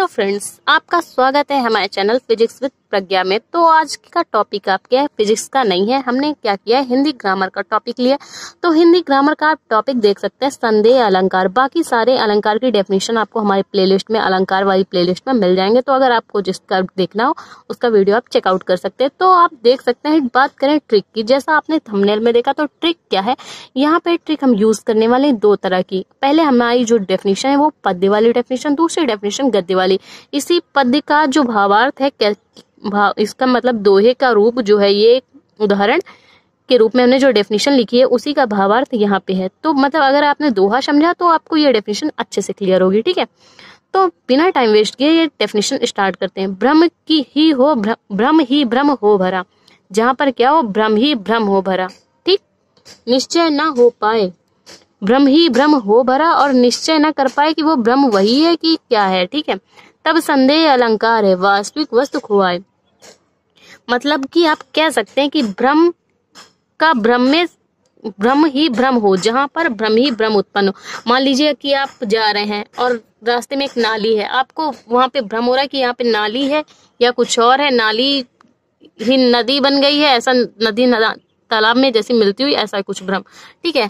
Hello friends, आपका स्वागत है हमारे चैनल फिजिक्स विद प्रज्ञा में। तो आज का टॉपिक आपके है फिजिक्स का नहीं है, हमने क्या किया है हिंदी ग्रामर का टॉपिक लिया। तो हिंदी ग्रामर का आप टॉपिक देख सकते हैं संदेह अलंकार। बाकी सारे अलंकार की डेफिनेशन आपको हमारी प्लेलिस्ट में, अलंकार वाली प्लेलिस्ट में मिल जाएंगे। तो अगर आपको जिसका देखना हो उसका वीडियो आप चेकआउट कर सकते हैं। तो आप देख सकते हैं, बात करें ट्रिक की, जैसा आपने थंबनेल में देखा। तो ट्रिक क्या है, यहाँ पे ट्रिक हम यूज करने वाले दो तरह की। पहले हमारी जो डेफिनेशन है वो पद्य वाली डेफिनेशन, दूसरी डेफिनेशन गद्य वाली। इसी पद्य का जो भावार्थ है, इसका मतलब दोहे का रूप जो है, ये उदाहरण के रूप में हमने जो डेफिनेशन लिखी है उसी का भावार्थ यहाँ पे है। तो मतलब अगर आपने दोहा समझा तो आपको ये डेफिनेशन अच्छे से क्लियर होगी। ठीक है, तो बिना टाइम वेस्ट किए ये डेफिनेशन स्टार्ट करते हैं। भ्रम ही भ्रम हो भरा, जहां पर क्या हो, भ्रम ही भ्रम हो भरा। ठीक, निश्चय ना हो पाए, भ्रम ही भ्रम हो भरा, और निश्चय न कर पाए कि वो भ्रम वही है कि क्या है। ठीक है, तब संदेह अलंकार है, वास्तविक वस्तु खोआए। मतलब कि आप कह सकते हैं कि भ्रम का भ्रम में भ्रम ही भ्रम हो, जहां पर भ्रम ही भ्रम उत्पन्न हो। मान लीजिए कि आप जा रहे हैं और रास्ते में एक नाली है, आपको वहां पे भ्रम हो रहा है कि यहाँ पे नाली है या कुछ और है। नाली ही नदी बन गई है, ऐसा नदी तालाब में जैसी मिलती हुई, ऐसा कुछ भ्रम। ठीक है,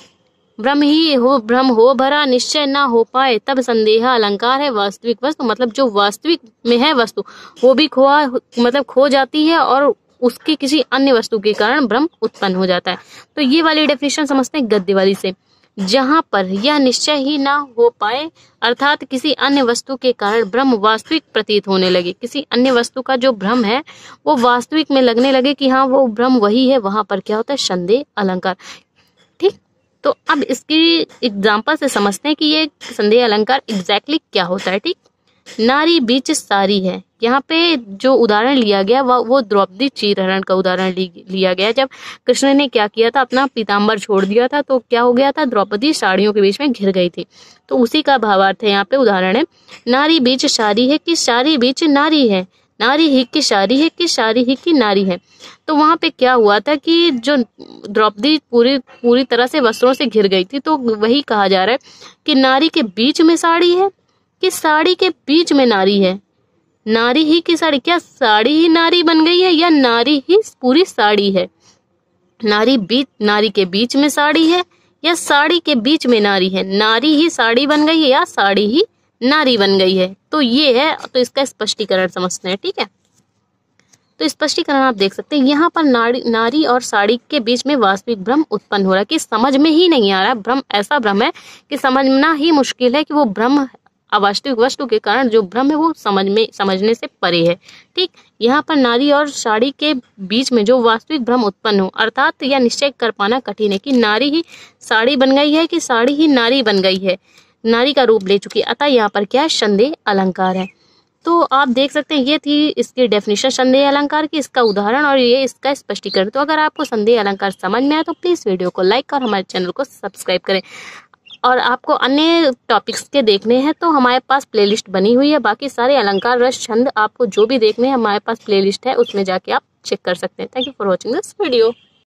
भ्रम ही हो भ्रम हो भरा, निश्चय ना हो पाए, तब संदेह अलंकार है, वास्तविक वस्तु। मतलब जो वास्तविक में है वस्तु वो भी खो जाती है, और उसकी किसी अन्य वस्तु के कारण भ्रम उत्पन्न हो जाता है। तो ये वाली डेफिनेशन समझते हैं गद्य वाली से, जहां पर यह निश्चय ही ना हो पाए, अर्थात किसी अन्य वस्तु के कारण भ्रम वास्तविक प्रतीत होने लगे। किसी अन्य वस्तु का जो भ्रम है वो वास्तविक में लगने लगे कि हाँ वो भ्रम वही है, वहां पर क्या होता है, संदेह अलंकार। ठीक, तो अब इसकी एग्जाम्पल से समझते हैं कि ये संदेह अलंकार एग्जैक्टली क्या होता है। ठीक, नारी बीच सारी है, यहाँ पे जो उदाहरण लिया गया वो द्रौपदी चीरहरण का उदाहरण लिया गया। जब कृष्ण ने क्या किया था, अपना पीताम्बर छोड़ दिया था, तो क्या हो गया था, द्रौपदी साड़ियों के बीच में घिर गई थी। तो उसी का भावार्थ है यहाँ पे, उदाहरण है नारी बीच सारी है कि सारी बीच नारी है, नारी ही की सारी है कि सारी ही की नारी है। तो वहां पे क्या हुआ था कि जो द्रौपदी पूरी तरह से वस्त्रों से घिर गई थी, तो वही कहा जा रहा है कि नारी के बीच में साड़ी है कि साड़ी के बीच में नारी है। नारी ही की साड़ी, क्या साड़ी ही नारी बन गई है या नारी ही पूरी साड़ी है? नारी के बीच में साड़ी है या साड़ी के बीच में नारी है? नारी ही साड़ी बन गई है या साड़ी ही नारी बन गई है? तो ये है, तो इसका स्पष्टीकरण समझते हैं। ठीक है, तो स्पष्टीकरण आप देख सकते हैं, यहाँ पर नारी और साड़ी के बीच में वास्तविक भ्रम उत्पन्न हो रहा है कि समझ में ही नहीं आ रहा। भ्रम ऐसा भ्रम है कि समझना ही मुश्किल है कि वो भ्रम अवास्तविक वस्तु के कारण जो भ्रम है वो समझने से परे है। ठीक, यहाँ पर नारी और साड़ी के बीच में जो वास्तविक भ्रम उत्पन्न हो, अर्थात यह निश्चय कर पाना कठिन है कि नारी ही साड़ी बन गई है कि साड़ी ही नारी बन गई है, नारी का रूप ले चुकी है। अतः यहाँ पर क्या है, संदेह अलंकार है। तो आप देख सकते हैं ये थी इसकी डेफिनेशन संदेह अलंकार की, इसका उदाहरण और ये इसका स्पष्टीकरण। तो अगर आपको संदेह अलंकार समझ में आए तो प्लीज वीडियो को लाइक और हमारे चैनल को सब्सक्राइब करें। और आपको अन्य टॉपिक्स के देखने हैं तो हमारे पास प्लेलिस्ट बनी हुई है। बाकी सारे अलंकार, रस, छंद आपको जो भी देखने हैं हमारे पास प्लेलिस्ट है, उसमें जाके आप चेक कर सकते हैं। Thank you for watching this video.